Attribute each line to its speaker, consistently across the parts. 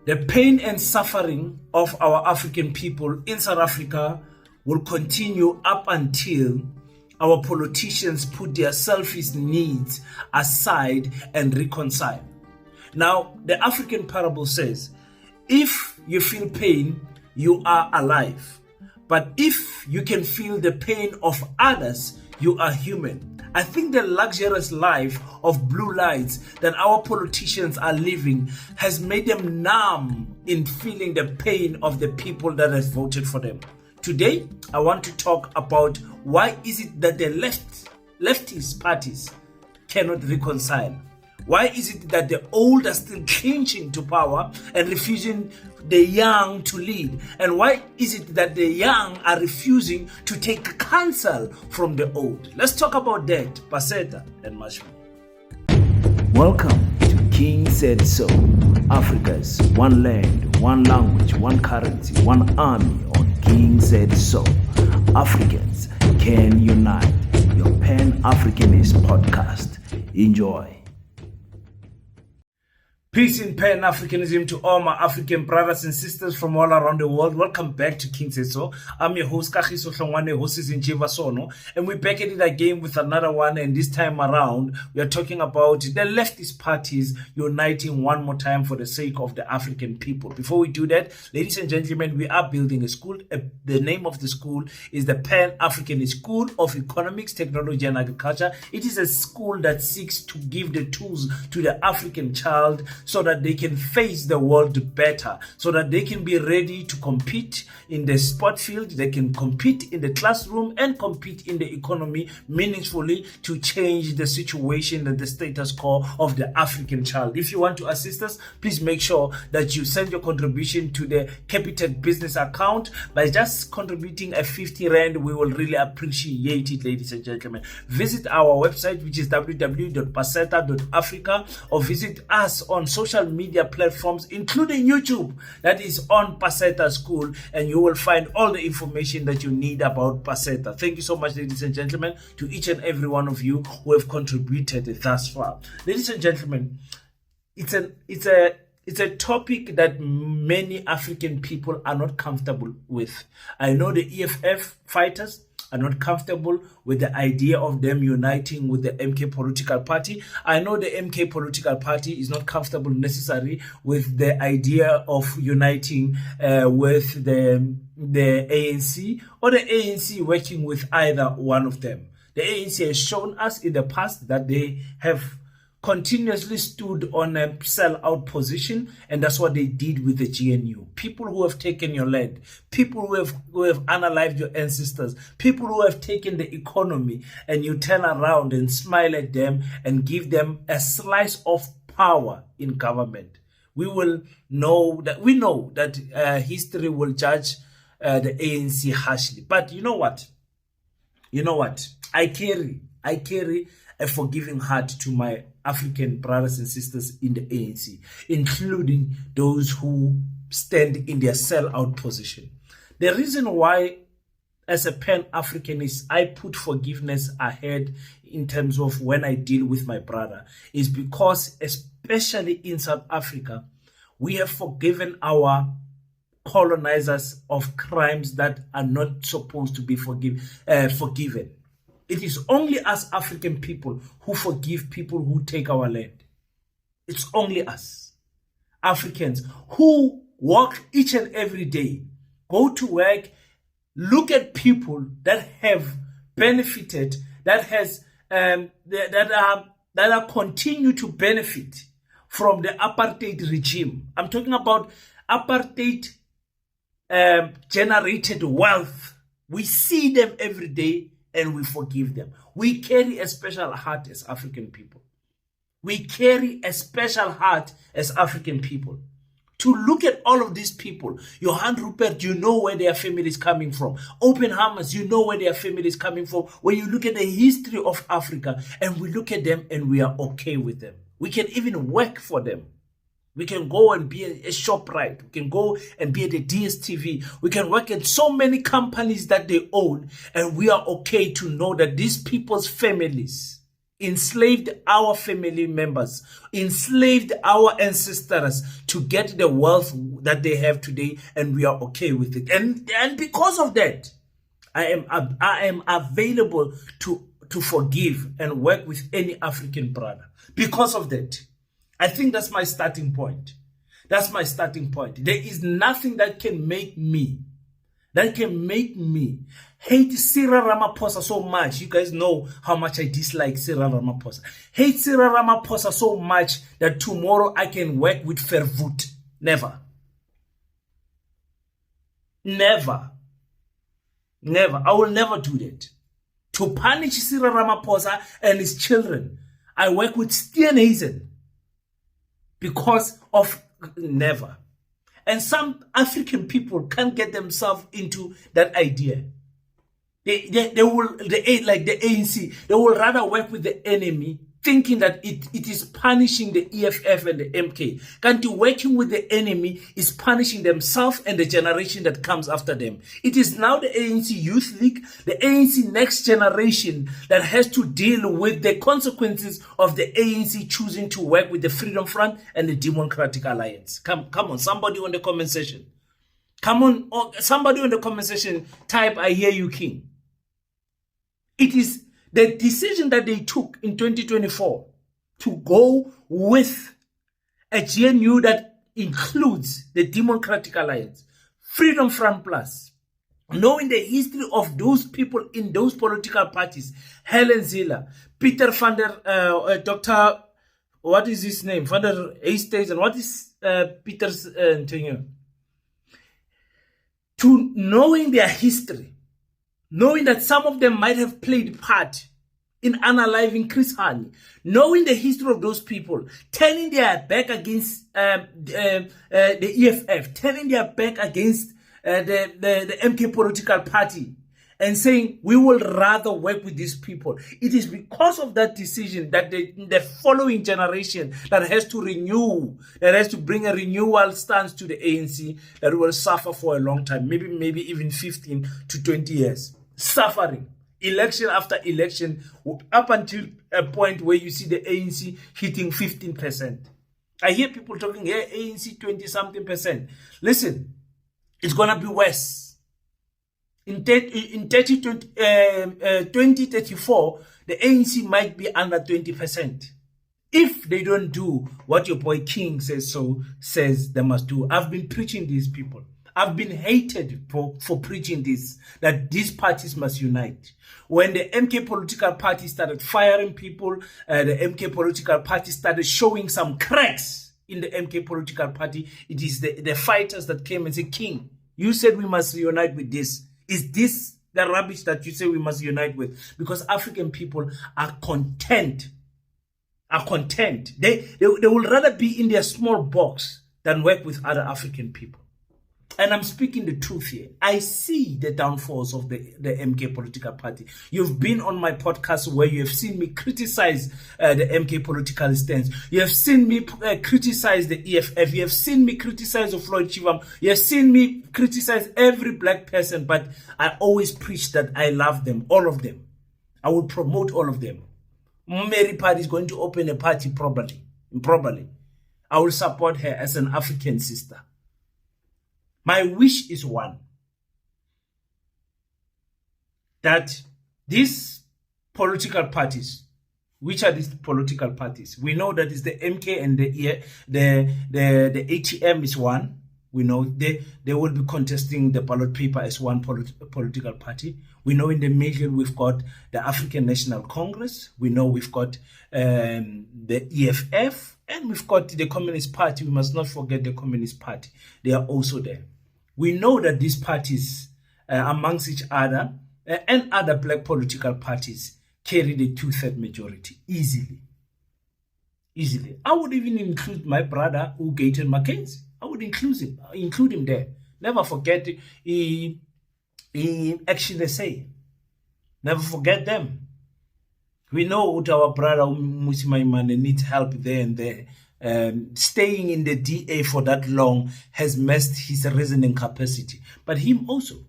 Speaker 1: The pain and suffering of our African people in South Africa will continue up until our politicians put their selfish needs aside and reconcile. Now, the African parable says, if you feel pain, you are alive. But if you can feel the pain of others, you are human. I think the luxurious life of blue lights that our politicians are living has made them numb in feeling the pain of the people that have voted for them. Today, I want to talk about why is it that the leftist parties cannot reconcile. Why is it that the old are still clinging to power and refusing the young to lead? And why is it that the young are refusing to take counsel from the old? Let's talk about that, Paseta and much more.
Speaker 2: Welcome to King Said So, Africa's one land, one language, one currency, one army on King Said So. Africans can unite. Your Pan-Africanist podcast. Enjoy.
Speaker 1: Peace in Pan-Africanism to all my African brothers and sisters from all around the world. Welcome back to King Said So. I'm your host, Kagiso Hlongwane, host is in Sono, and we're back at it again with another one. And this time around, we are talking about the leftist parties uniting one more time for the sake of the African people. Before we do that, ladies and gentlemen, we are building a school. The name of the school is the Pan-Africanist School of Economics, Technology and Agriculture. It is a school that seeks to give the tools to the African child so that they can face the world better, so that they can be ready to compete in the sport field, they can compete in the classroom and compete in the economy meaningfully to change the situation and the status quo of the African child. If you want to assist us, please make sure that you send your contribution to the Capitec business account. By just contributing a 50 Rand, we will really appreciate it, ladies and gentlemen. Visit our website, which is www.paseta.africa, or visit us on social media platforms, including YouTube, that is on Paseta School, and you will find all the information that you need about Paseta. Thank you so much, ladies and gentlemen, to each and every one of you who have contributed thus far. Ladies and gentlemen, it's a topic that many African people are not comfortable with. I know the EFF fighters are not comfortable with the idea of them uniting with the MK political party. I know the MK political party is not comfortable necessarily with the idea of uniting with the ANC, or the ANC working with either one of them. The ANC has shown us in the past that they have continuously stood on a sell-out position, and that's what they did with the GNU. People who have taken your land, people who have unalived your ancestors, people who have taken the economy, and you turn around and smile at them and give them a slice of power in government. We know that history will judge the ANC harshly. But you know what? I carry a forgiving heart to my African brothers and sisters in the ANC, including those who stand in their sell-out position. The reason why, as a Pan-Africanist, I put forgiveness ahead in terms of when I deal with my brother is because, especially in South Africa, we have forgiven our colonizers of crimes that are not supposed to be forgiven. It is only us African people who forgive people who take our land. It's only us Africans who work each and every day, go to work, look at people that have benefited, that are continue to benefit from the apartheid regime. I'm talking about apartheid generated wealth. We see them every day, and we forgive them. We carry a special heart as African people. We carry a special heart as African people. To look at all of these people, Johan Rupert, you know where their family is coming from. Oppenheimers, you know where their family is coming from. When you look at the history of Africa, and we look at them and we are okay with them. We can even work for them. We can go and be a ShopRite. We can go and be at the DSTV. We can work at so many companies that they own. And we are okay to know that these people's families enslaved our family members, enslaved our ancestors to get the wealth that they have today, and we are okay with it. And because of that, I am available to forgive and work with any African brother. Because of that, I think that's my starting point. That's my starting point. There is nothing that can make me hate Cyril Ramaphosa so much. You guys know how much I dislike Cyril Ramaphosa. Hate Cyril Ramaphosa so much that tomorrow I can work with Verwoerd. Never. Never. Never. I will never do that. To punish Cyril Ramaphosa and his children, I work with Steenhuisen because of never. And some African people can't get themselves into that idea. They will, like the ANC, they will rather work with the enemy, thinking that it is punishing the EFF and the MK. Kanti working with the enemy is punishing themselves and the generation that comes after them. It is now the ANC Youth League, the ANC Next Generation, that has to deal with the consequences of the ANC choosing to work with the Freedom Front and the Democratic Alliance. Come on, somebody on the comment section. Come on, somebody on the comment section, type, I hear you, King. It is the decision that they took in 2024 to go with a GNU that includes the Democratic Alliance, Freedom Front Plus, knowing the history of those people in those political parties, Helen Ziller, Peter van der, Dr. What is his name? Van der Estates, and what is Peter's tenure? To knowing their history, knowing that some of them might have played part in unaliving Chris Hani, knowing the history of those people, turning their back against the EFF, turning their back against the MK political party, and saying, we will rather work with these people. It is because of that decision that the following generation that has to renew, that has to bring a renewal stance to the ANC, that will suffer for a long time, maybe even 15 to 20 years. Suffering, election after election, up until a point where you see the ANC hitting 15%. I hear people talking, yeah, ANC 20-something%. Listen, it's going to be worse. In 2034, the ANC might be under 20%. If they don't do what your boy King says they must do. I've been preaching these people. I've been hated for preaching this, that these parties must unite. When the MK political party started firing people, the MK political party started showing some cracks in the MK political party. It is the fighters that came and said, King, you said we must reunite with this. Is this the rubbish that you say we must unite with? Because African people are content. They will rather be in their small box than work with other African people. And I'm speaking the truth here. I see the downfalls of the MK political party. You've been on my podcast where you have seen me criticize the MK political stance. You have seen me criticize the EFF. You have seen me criticize Floyd Chivam. You have seen me criticize every black person. But I always preach that I love them, all of them. I will promote all of them. Mary Party is going to open a party probably. I will support her as an African sister. My wish is one, that these political parties, which are these political parties? We know that it's the MK and the ATM is one. We know they will be contesting the ballot paper as one political party. We know in the middle we've got the African National Congress. We know we've got the EFF, and we've got the Communist Party. We must not forget the Communist Party. They are also there. We know that these parties amongst each other and other black political parties carry the 2/3 majority easily. I would even include my brother Ugaten Mackenzie. I would include him there. Never forget Action SA. Never forget them. We know that our brother Musimaimane needs help there and there. Staying in the DA for that long has messed his reasoning capacity. But him also,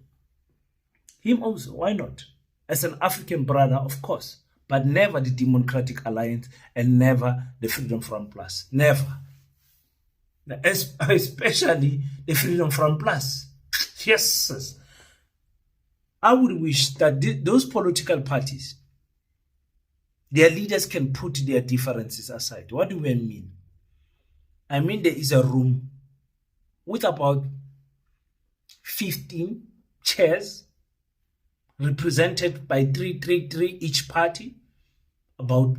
Speaker 1: why not? As an African brother, of course. but never the Democratic Alliance and never the Freedom Front Plus. Never. Especially the Freedom Front Plus. Yes. I would wish that those political parties, their leaders can put their differences aside. What do I mean? I mean there is a room with about 15 chairs represented by three each party, about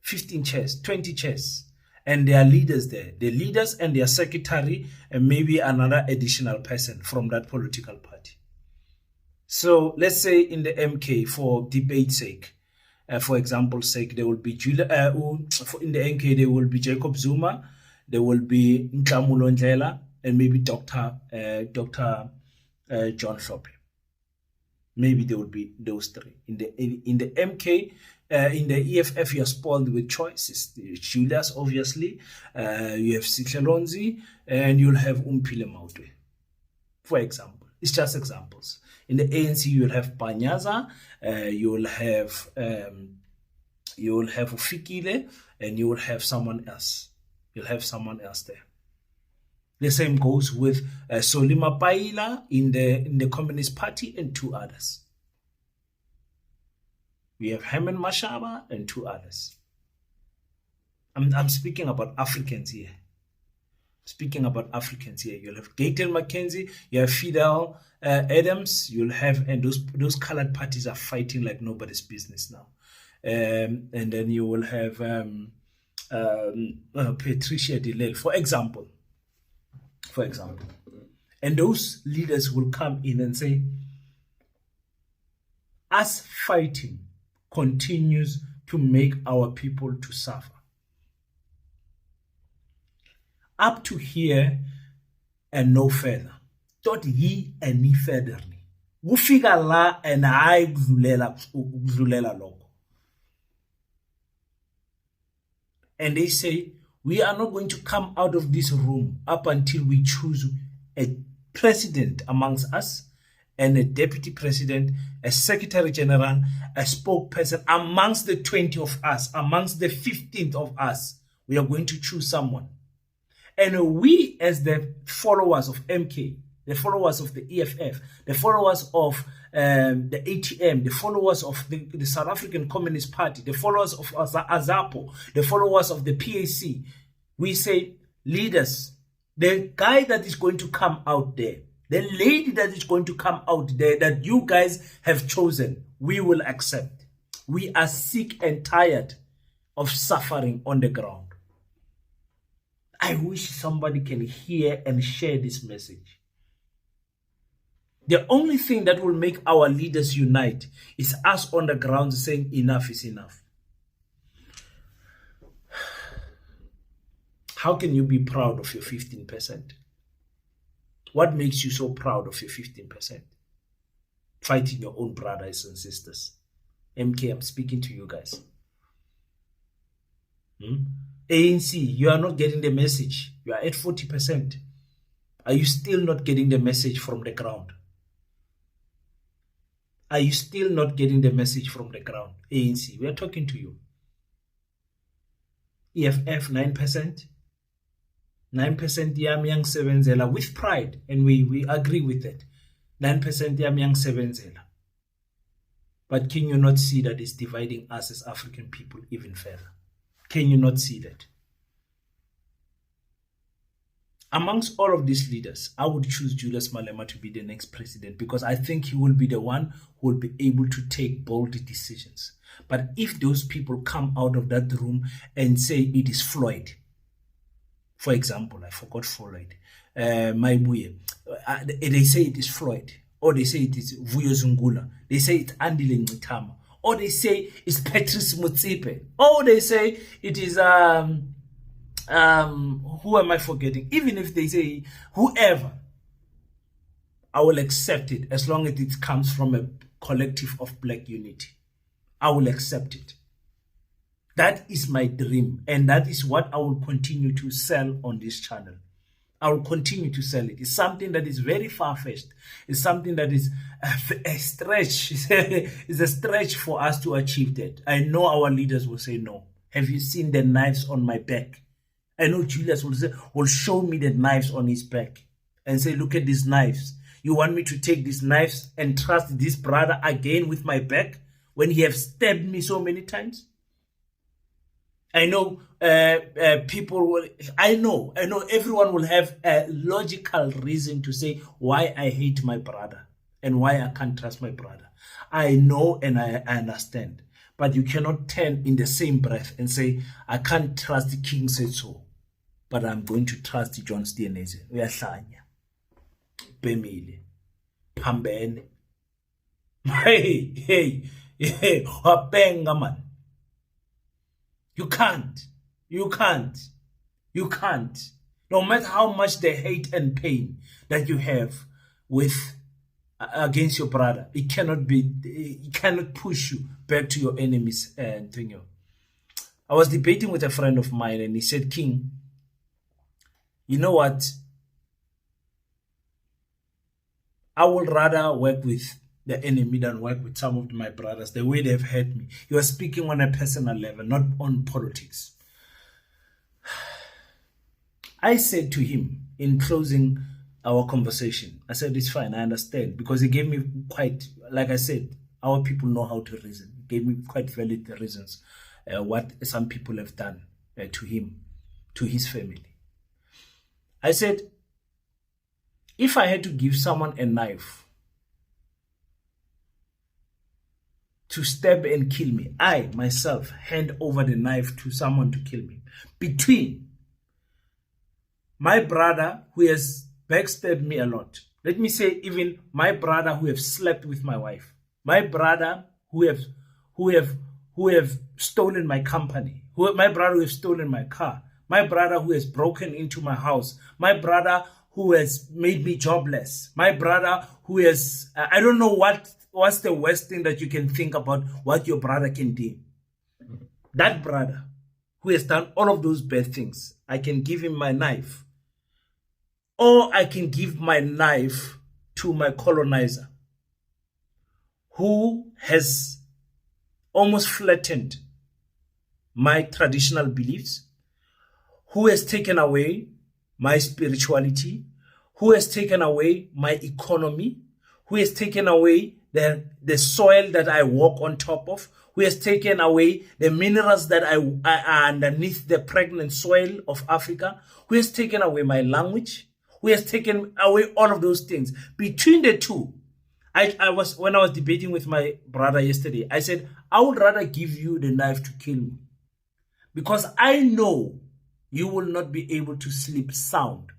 Speaker 1: 15 chairs, 20 chairs, and there are leaders there, the leaders and their secretary, and maybe another additional person from that political party. So let's say in the MK, for debate's sake, for example's sake, there will be in the MK there will be Jacob Zuma, there will be Nhlamulo Ndlela, and maybe Dr. John Hlophe. Maybe there will be those three. In the MK, in the EFF, you're spoiled with choices. Julius, obviously, you have Sitlelonzi, and you'll have Umphile Mautwe. For example, it's just examples. In the ANC, you'll have Panyaza, you'll have Ufikile, and you will have someone else. You'll have someone else there. The same goes with Solima Paila in the Communist Party and two others. We have Herman Mashaba and two others. I'm speaking about Africans here. Speaking about Africans here, you'll have Gaten McKenzie, you have Fidel Adams, you'll have, and those colored parties are fighting like nobody's business now. And then you will have Patricia DeLille, for example. And those leaders will come in and say, us fighting continues to make our people to suffer. Up to here and no further. Tot ye and ni further ni. Kufika la and I kudlulela lokho. And they say, we are not going to come out of this room up until we choose a president amongst us and a deputy president, a secretary general, a spokesperson amongst the 20 of us, amongst the 15th of us. We are going to choose someone. And we, as the followers of MK, the followers of the EFF, the followers of the ATM, the followers of the South African Communist Party, the followers of AZAPO, the followers of the PAC, we say, leaders, the guy that is going to come out there, the lady that is going to come out there that you guys have chosen, we will accept. We are sick and tired of suffering on the ground. I wish somebody can hear and share this message. The only thing that will make our leaders unite is us on the ground saying enough is enough. How can you be proud of your 15%? What makes you so proud of your 15%? Fighting your own brothers and sisters. MK, I'm speaking to you guys. ANC, you are not getting the message. You are at 40%. Are you still not getting the message from the ground? Are you still not getting the message from the ground? ANC, we are talking to you. EFF, 9%. 9% yam yang sebenzela with pride, and we agree with that. 9% yam yang sebenzela. But can you not see that it's dividing us as African people even further? Can you not see that? Amongst all of these leaders, I would choose Julius Malema to be the next president because I think he will be the one who will be able to take bold decisions. But if those people come out of that room and say it is Floyd, for example, I forgot Floyd, Maibuye, they say it is Floyd, or they say it is Vuyo Zungula, they say it's Andile Ngitama, or they say it's Patrice Motsepe, or they say it is who am I forgetting? Even if they say whoever, I will accept it as long as it comes from a collective of black unity. I will accept it. That is my dream, and that is what I will continue to sell on this channel. I will continue to sell it. It's something that is very far-fetched. It's something that is a stretch. It's a stretch for us to achieve that. I know our leaders will say no. Have you seen the knives on my back? I know Julius will show me the knives on his back and say, look at these knives. You want me to take these knives and trust this brother again with my back when he have stabbed me so many times? I know people will, I know everyone will have a logical reason to say why I hate my brother and why I can't trust my brother. I know and I understand. But you cannot turn in the same breath and say, I can't trust the King said so, but I'm going to trust John Steeneze. Uyahlanya. Bemile. Pambene. Hey. Wapenga man. You can't. No matter how much the hate and pain that you have with against your brother, it cannot push you back to your enemies. And I was debating with a friend of mine, and he said, King, you know what? I would rather work with the enemy than work with some of my brothers, the way they've hurt me. You are speaking on a personal level, not on politics. I said to him in closing our conversation, I said, it's fine, I understand. Because he gave me quite, like I said, our people know how to reason. He gave me quite valid reasons what some people have done to him, to his family. I said, if I had to give someone a knife to stab and kill me, I, myself, hand over the knife to someone to kill me. Between my brother, who has backstabbed me a lot, let me say even my brother who have slept with my wife, my brother who have stolen my company, my brother who have stolen my car, my brother who has broken into my house, my brother who has made me jobless, my brother who has, I don't know what's the worst thing that you can think about what your brother can do. That brother who has done all of those bad things, I can give him my knife. Or I can give my knife to my colonizer who has almost flattened my traditional beliefs, who has taken away my spirituality, who has taken away my economy, who has taken away the soil that I walk on top of, who has taken away the minerals that are underneath the pregnant soil of Africa, who has taken away my language, who has taken away all of those things. Between the two, when I was debating with my brother yesterday, I said, I would rather give you the knife to kill me, because I know you will not be able to sleep sound.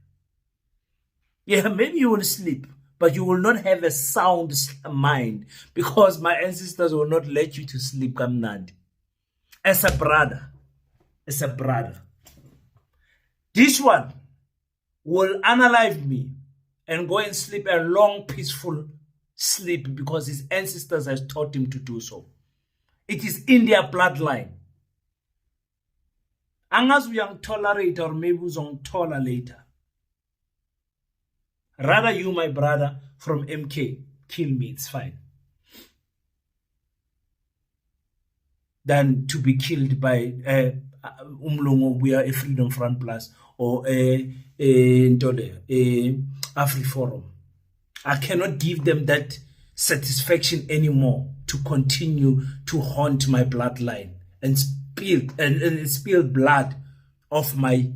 Speaker 1: Yeah, maybe you will sleep, but you will not have a sound mind, because my ancestors will not let you to sleep kamnandi. As a brother, this one will unalive me and go and sleep a long, peaceful sleep because his ancestors has taught him to do so. It is in their bloodline. Angazi uyang tolerate or maybe uzongithola later. Rather you, my brother from MK, kill me, it's fine, than to be killed by Umlungu, we are a Freedom Front Plus, or AfriForum. I cannot give them that satisfaction anymore to continue to haunt my bloodline and spill blood of my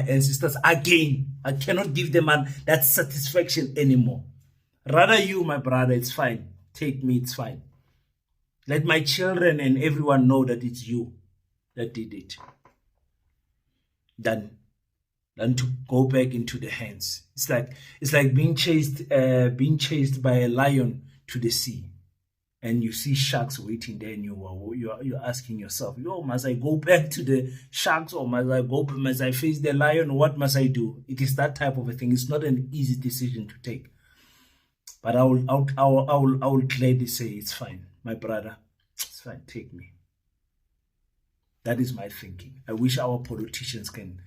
Speaker 1: ancestors again. I cannot give them that satisfaction anymore. Rather you, my brother, it's fine. Take me, it's fine. Let my children and everyone know that it's you that did it. Than to go back into the hands. It's like being chased by a lion to the sea, and you see sharks waiting there, and you're asking yourself, must I go back to the sharks, or must I face the lion? What must I do? It is that type of a thing. It's not an easy decision to take, but I will gladly say it's fine, my brother. It's fine. Take me. That is my thinking. I wish our politicians can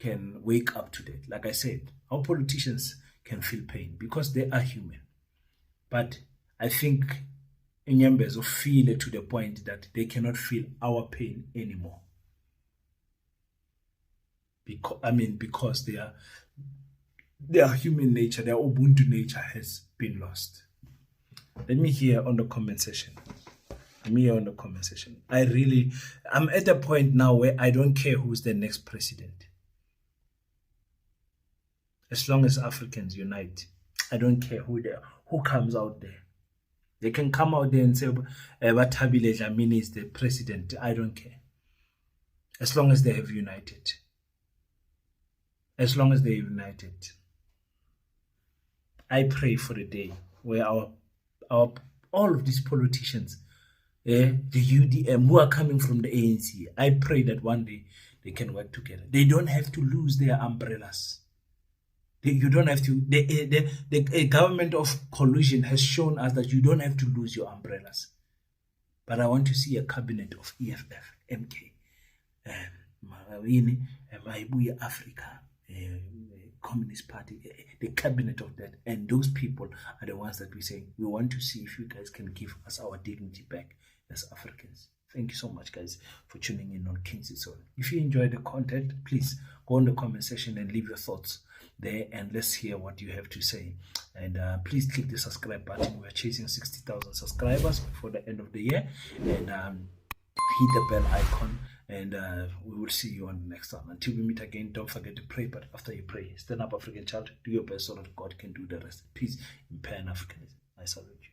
Speaker 1: can wake up to that. Like I said, our politicians can feel pain because they are human. But I think Inyembes feel it to the point that they cannot feel our pain anymore. Because their human nature, their Ubuntu nature has been lost. Let me hear on the comment section. I'm at a point now where I don't care who's the next president. As long as Africans unite, I don't care who comes out there. They can come out there and say, Batabile Dlamini is the president. I don't care. As long as they have united. As long as they're united. I pray for the day where all of these politicians, the UDM, who are coming from the ANC, I pray that one day they can work together. They don't have to lose their umbrellas. You don't have to. The government of collusion has shown us that you don't have to lose your umbrellas. But I want to see a cabinet of EFF, MK, Maibuya Africa, Communist Party, the cabinet of that. And those people are the ones that we say, we want to see if you guys can give us our dignity back as Africans. Thank you so much, guys, for tuning in on King's Soul. If you enjoyed the content, please go in the comment section and leave your thoughts there, and let's hear what you have to say. And please click the subscribe button. We're chasing 60,000 subscribers before the end of the year. And hit the bell icon, and we will see you on the next one. Until we meet again, don't forget to pray. But after you pray, stand up, African child, do your best so that God can do the rest. Peace in Pan-Africanism. I salute you.